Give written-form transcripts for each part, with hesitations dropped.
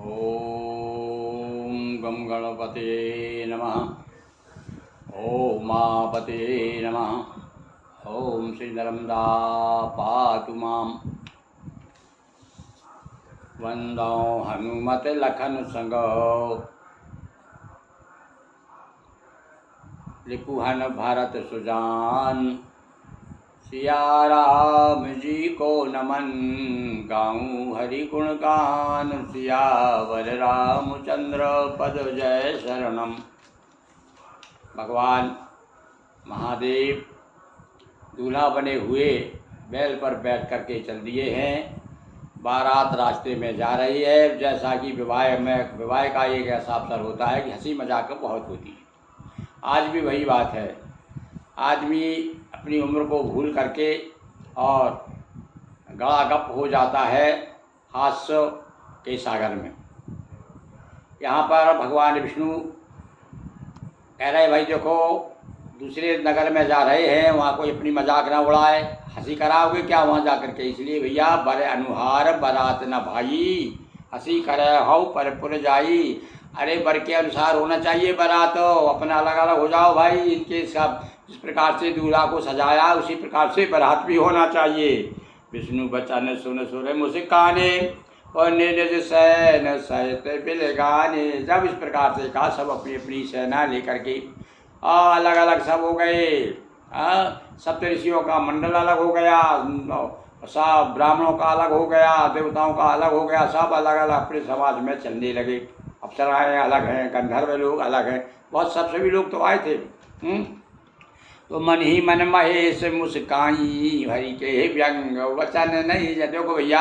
ओम गम गणपते नमः। ओम उमापते नमः। ओम श्री नर्मदा पातु माम। वंदो हनुमत लखन संगो रिपुहन भरत सुजान। सिया राम जी को नमन गाऊँ हरि गुण गान। सियावर रामचंद्र पद जय शरणम। भगवान महादेव दूल्हा बने हुए बैल पर बैठ करके चल दिए हैं। बारात रास्ते में जा रही है। जैसा कि विवाह का एक ऐसा अवसर होता है कि हंसी मजाक बहुत होती है। आज भी वही बात है। आदमी अपनी उम्र को भूल करके और गड़ागप हो जाता है हास्य के सागर में। यहाँ पर भगवान विष्णु कह रहे भाई देखो, दूसरे नगर में जा रहे हैं, वहाँ कोई अपनी मजाक ना उड़ाए, हंसी कराओगे क्या वहाँ जा कर के। इसलिए भैया बड़े अनुहार बरात न भाई, हंसी करे हो पर पुर जाई। अरे बर के अनुसार होना चाहिए बारात, अपना अलग अलग हो जाओ भाई। इनके सब जिस प्रकार से दूल्हा को सजाया उसी प्रकार से बारात भी होना चाहिए। विष्णु बचन सुन सुर मुस्काने और निज सैन सहित बिलगाने। जब इस प्रकार से कहा, सब अपनी अपनी सेना लेकर के अलग अलग सब हो गए। सप्तऋषियों का मंडल अलग हो गया, सब ब्राह्मणों का अलग हो गया, देवताओं का अलग हो गया, सब अलग अलग अपने समाज में चलने लगे। अप्सराएँ अलग हैं, गंधर्व लोग अलग हैं, बहुत सब सभी लोग तो आए थे। तो मन ही मन महेश मुस्काई, हरि के व्यंग वचन नहीं। देखो भैया,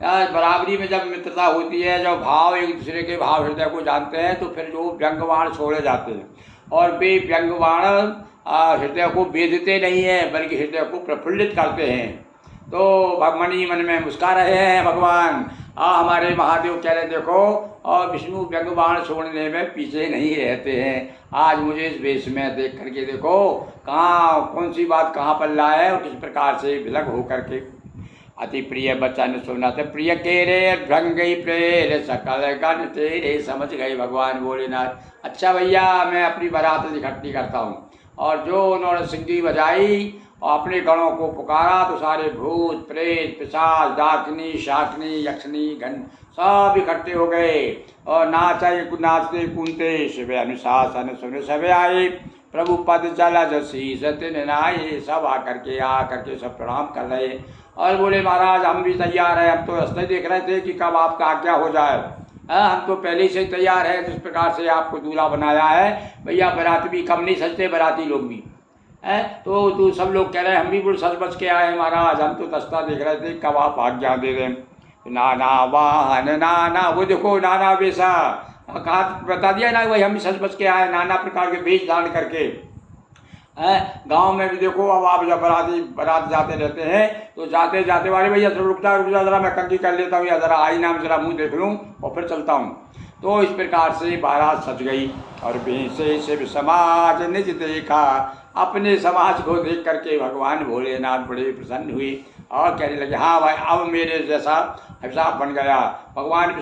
बराबरी में जब मित्रता होती है, जब भाव एक दूसरे के भाव हृदय को जानते हैं, तो फिर जो व्यंगवाण छोड़े जाते हैं। और वे व्यंगवाण हृदय को बेधते नहीं हैं, बल्कि हृदय को प्रफुल्लित करते हैं। तो मन ही मन में मुस्का रहे हैं भगवान। हमारे महादेव कह रहे देखो, और विष्णु व्यंगवाण छोड़ने में पीछे नहीं रहते हैं। आज मुझे इस वेश में देख करके देखो, कहाँ कौन सी बात कहाँ पर लाए और किस प्रकार से विलग हो करके। अति प्रिय बचन सुनत प्रिय के रे भ्रंग प्रेर सकल गण तेरे। समझ गए भगवान भोलेनाथ। अच्छा भैया, मैं अपनी बारात इकट्ठी करता हूँ। और जो उन्होंने सिंगी बजाई और अपने गणों को पुकारा, तो सारे भूत प्रेत पिशाच डाकिनी शाकिनी यक्षिणी गण सब इकट्ठे हो गए। और नाचते कूदते शिव अनुशासन सुन सब आए। प्रभु पद चला जसी सतिन नाये। सब आकर के सब प्रणाम कर रहे और बोले महाराज हम भी तैयार हैं। हम तो रास्ते देख रहे थे कि कब आपका आज्ञा हो जाए। हम तो पहले से तैयार हैं। जिस प्रकार से आपको दूल्हा बनाया है भैया, बारात भी कम नहीं सजते, बाराती लोग भी तो सब लोग कह रहे हैं हम भी बुढ़ सज बच के आए हैं महाराज। हम तो दस्ता देख रहे थे कब आप आज्ञा दे दें। नाना वाहन नाना, वो देखो नाना वेशा, कहा बता दिया ना, वही हम भी सज बच के आए, नाना प्रकार के वेश धारण करके। गांव में भी देखो, अब आप जब बारात जाते रहते हैं तो जाते जाते वाले भैया रुक जा जरा, मैं कंघी कर लेता हूँ, या जरा आईना में जरा मुँह देख लूँ और फिर चलता हूँ। तो इस प्रकार से बारात सज गई और बेसे शिव समाज निज देखा। अपने समाज को देख करके भगवान भोलेनाथ बड़े प्रसन्न हुए और कहने लगे हाँ भाई, अब मेरे जैसा हिसाब बन गया। भगवान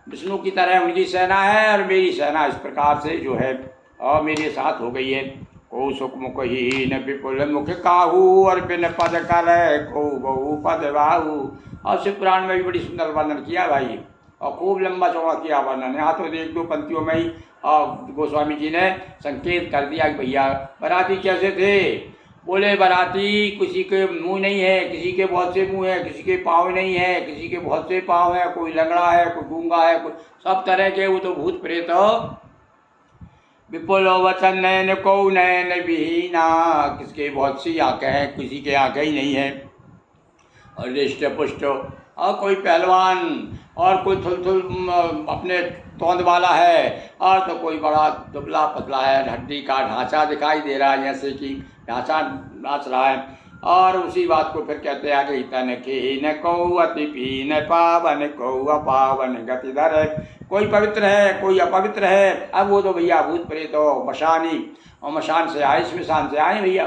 विष्णु की तरह उनकी सेना है और मेरी सेना इस प्रकार से जो है और मेरे साथ हो गई है। को सुख मुख ही न विपुल मुख काहू और बिन पद कर को बहु पद बाहू। और शिव पुराण में भी बड़ी सुंदर वर्णन किया भाई, और खूब लंबा चौड़ा किया वर्णन। यहाँ तो एक दो पंक्तियों में ही गोस्वामी जी ने संकेत कर दिया कि भैया बाराती कैसे थे। बोले बाराती किसी के मुंह नहीं है, किसी के बहुत से मुंह है, किसी के पाँव नहीं है, किसी के बहुत से पाँव है, कोई लंगड़ा है, कोई गूंगा है, कोई सब तरह के। वो तो भूत प्रेत विपुल वचन नैन को नैन विहीना। किसके बहुत सी आंखें हैं, किसी के आंखें ही नहीं है। और रिष्ट पुष्ट, और कोई पहलवान, और कोई थुल अपने तोंद वाला है, और तो कोई बड़ा दुबला पतला है, हड्डी का ढांचा दिखाई दे रहा है, जैसे कि ढांचा नाच रहा है। और उसी बात को फिर कहते हैं आगे, तन के न को अति पीन पावन को अपावन गति धर। कोई पवित्र है, कोई अपवित्र है। अब वो तो भैया भूत प्रेत हो मशानी, और मशान से आए, स्मशान से आए भैया।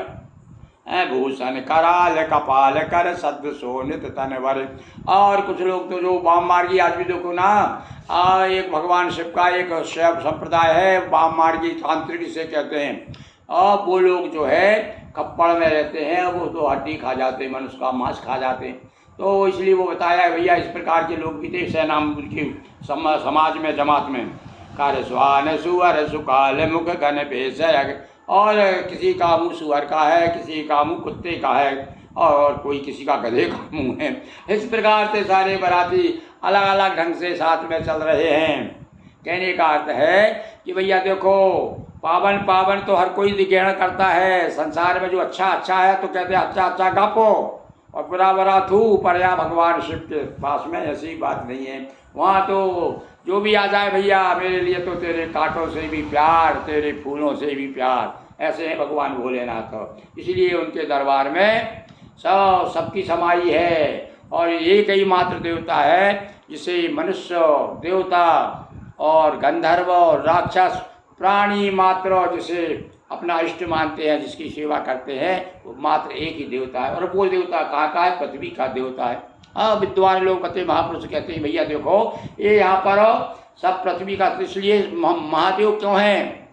भूषण कराल कपाल कर सद्य सोनित तनवर। और कुछ लोग तो जो वाम मार्गी आदमी देखो ना, एक भगवान शिव का एक शैव संप्रदाय है, वाम मार्गी तांत्रिक से कहते हैं। और वो लोग जो है खप्पड़ में रहते हैं, वो तो हड्डी खा जाते हैं, मनुष्य का मांस खा जाते हैं। तो इसलिए वो बताया है भैया, इस प्रकार के लोग भी थे सेना की समाज में, जमात में। कर स्वान सुअर सुकाल मुख घन भेष। और किसी का मुँह सुअर का है, किसी का मुँह कुत्ते का है, और कोई किसी का गधे का मुँह है। इस प्रकार से सारे बाराती अलग अलग ढंग से साथ में चल रहे हैं। कहने का अर्थ है कि भैया देखो, पावन पावन तो हर कोई ग्रहण करता है संसार में। जो अच्छा अच्छा है तो कहते हैं अच्छा अच्छा गापो, और बुरा बुरा थू पर्या भगवान शिव के पास में ऐसी बात नहीं है। वहाँ तो जो भी आ जाए भैया, मेरे लिए तो तेरे कांटों से भी प्यार, तेरे फूलों से भी प्यार, ऐसे हैं भगवान भोलेनाथ। इसलिए उनके दरबार में सबकी समाई है। और एक ही मात्र देवता है जिसे मनुष्य, देवता और गंधर्व और राक्षस प्राणी मात्र जिसे अपना इष्ट मानते हैं, जिसकी सेवा करते हैं, वो मात्र एक ही देवता है। और वो देवता कहाँ का है? पृथ्वी का देवता है। विद्वान लोग कहते, महापुरुष कहते हैं भैया देखो, ये यहाँ पर सब पृथ्वी का, इसलिए महादेव क्यों हैं?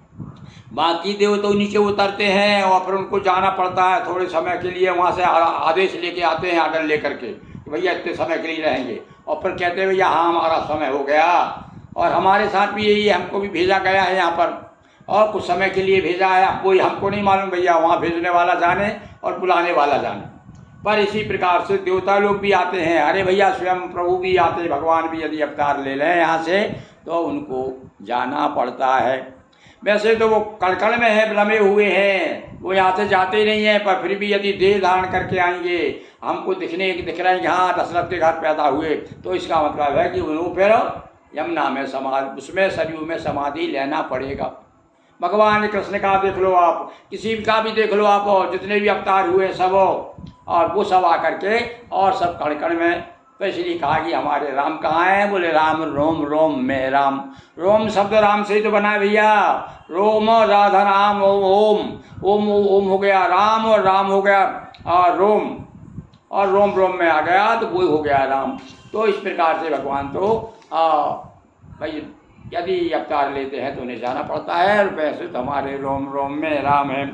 बाकी देव तो नीचे उतरते हैं और फिर उनको जाना पड़ता है थोड़े समय के लिए, वहाँ से आदेश लेके आते हैं आर्डर लेकर के, भैया इतने समय के लिए रहेंगे। और फिर कहते हैं भैया हाँ हमारा समय हो गया। और हमारे साथ भी यही है, हमको भी भेजा गया है यहाँ पर, और कुछ समय के लिए भेजा है। कोई हमको नहीं मालूम भैया, वहाँ भेजने वाला जाने और बुलाने वाला जाने। पर इसी प्रकार से देवता लोग भी आते हैं। अरे भैया स्वयं प्रभु भी आते हैं, भगवान भी यदि अवतार ले लें यहाँ से तो उनको जाना पड़ता है। वैसे तो वो कड़कड़ में है, रमे हुए हैं, वो यहाँ से जाते ही नहीं हैं, पर फिर भी यदि देह धारण करके आएंगे, हमको दिख रहे हैं कि हाँ दशरथ के घर पैदा हुए, तो इसका मतलब है कि उनको फिर यमुना में समाधि, उसमें सरयू में समाधि लेना पड़ेगा। भगवान कृष्ण का देख लो आप, किसी का भी देख लो आप, और जितने भी अवतार हुए सब, और वो सब आकर के और सब कण में। तो इसलिए कहा कि हमारे राम कहाँ हैं? बोले राम रोम रोम में राम। रोम शब्द राम से ही तो बना है भैया। रोम राधा राम ओम ओम, ओम ओम हो गया राम, और राम हो गया और रोम, और रोम रोम में आ गया तो वो हो गया राम। तो इस प्रकार से भगवान तो भाई यदि अवतार लेते हैं तो उन्हें जाना पड़ता है। और वैसे तो हमारे रोम रोम में राम है।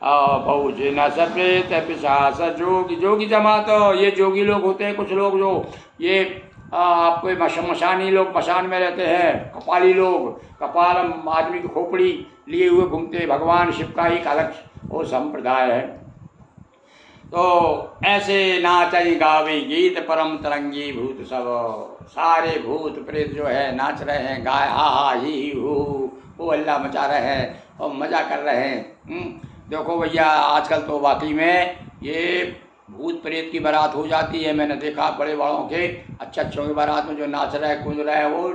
बहुजन सप्रेत पिशाच जोगी, जोगी जमात, ये जोगी लोग होते हैं कुछ लोग, जो ये आपको मशानी लोग मशान में रहते हैं, कपाली लोग, कपाल आदमी की खोपड़ी लिए हुए घूमते, भगवान शिव का एक अलग वो संप्रदाय है। तो ऐसे नाचई गावे गीत परम तरंगी भूत सब, सारे भूत प्रेत जो है नाच रहे हैं, गाय हा हा ही हू, वो अल्लाह मचा रहे हैं और मज़ा कर रहे हैं। देखो भैया आजकल तो वाकई में ये भूत प्रेत की बारात हो जाती है। मैंने देखा बड़े बड़ों के अच्छे अच्छों की बारात में जो नाच रहा है कूद रहा है, वो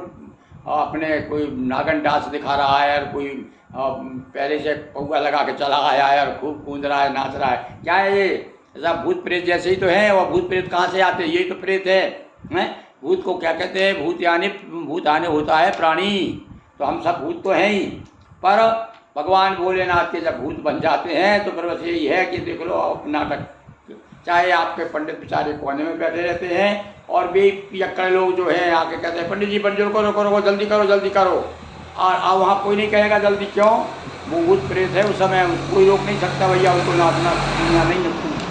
अपने कोई नागन डांस दिखा रहा है, और कोई पहले से पौआ लगा के चला आया है और खूब कूद रहा है, नाच रहा है। क्या है ये? ऐसा भूत प्रेत जैसे ही तो है। और भूत प्रेत कहाँ से आते हैं? यही तो प्रेत है। भूत को क्या कहते हैं? भूत यानी भूत आने होता है प्राणी, तो हम सब भूत तो हैं ही। पर भगवान भोलेनाथ के जब भूत बन जाते हैं तो फिर बस यही है कि देख लो नाटक, चाहे आपके पंडित बेचारे कोने में बैठे रहते हैं, और भी पियक्कड़ लोग जो है आके कहते हैं पंडित जी रुको रुको रुको, जल्दी करो जल्दी करो। और वहाँ कोई नहीं कहेगा जल्दी, क्यों? वो भूत प्रेत है, उस समय कोई रोक नहीं सकता भैया, उनको नाचना नहीं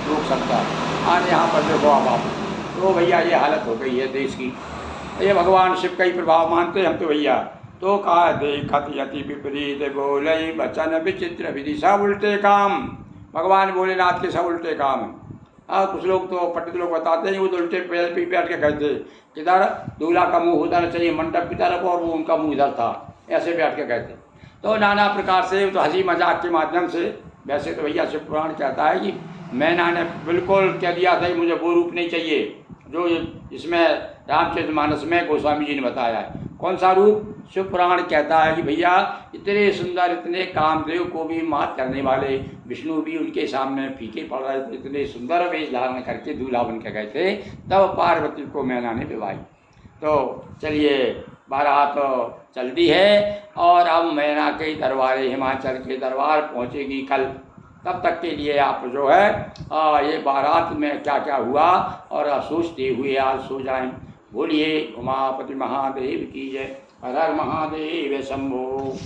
रोक सकता। आज यहाँ पर देखो आप, तो भैया ये हालत हो गई है देश की। ये भगवान शिव का ही प्रभाव मानते हैं हम तो भैया। तो कहा देखत यति विपरीत बोले बचन विचित्र विधि, सब उल्टे काम। भगवान भोलेनाथ के सब उल्टे काम। कुछ लोग तो पंडित लोग बताते हैं वो तो उल्टे पैर पे बैठ के कहते, किधर दूल्हा का मुंह होता ना चाहिए मंडप की तरफ, और वो उनका मुंह इधर था, ऐसे बैठ के कहते। तो नाना प्रकार से तो हंसी मजाक के माध्यम से। वैसे तो भैया शिव पुराण कहता है कि मैंने ने बिल्कुल कह दिया था कि मुझे वो रूप नहीं चाहिए जो इसमें रामचरितमानस में गोस्वामी जी ने बताया है। कौन सा रूप? शिव पुराण कहता है कि भैया इतने सुंदर, इतने कामदेव को भी मात करने वाले विष्णु भी उनके सामने फीके पड़ रहे थे, इतने सुंदर वेश धारण करके दूल्हा बन के गए थे, तब पार्वती को मैना ने विवाही। तो चलिए बारात चल दी है, और अब मैना के दरबार, हिमाचल के दरबार पहुँचेगी कल। तब तक के लिए आप जो है ये बारात में क्या क्या हुआ और सोचते हुए आज सो जाएं। बोलिए उमापति महादेव की जय। हर हर महादेव शंभो।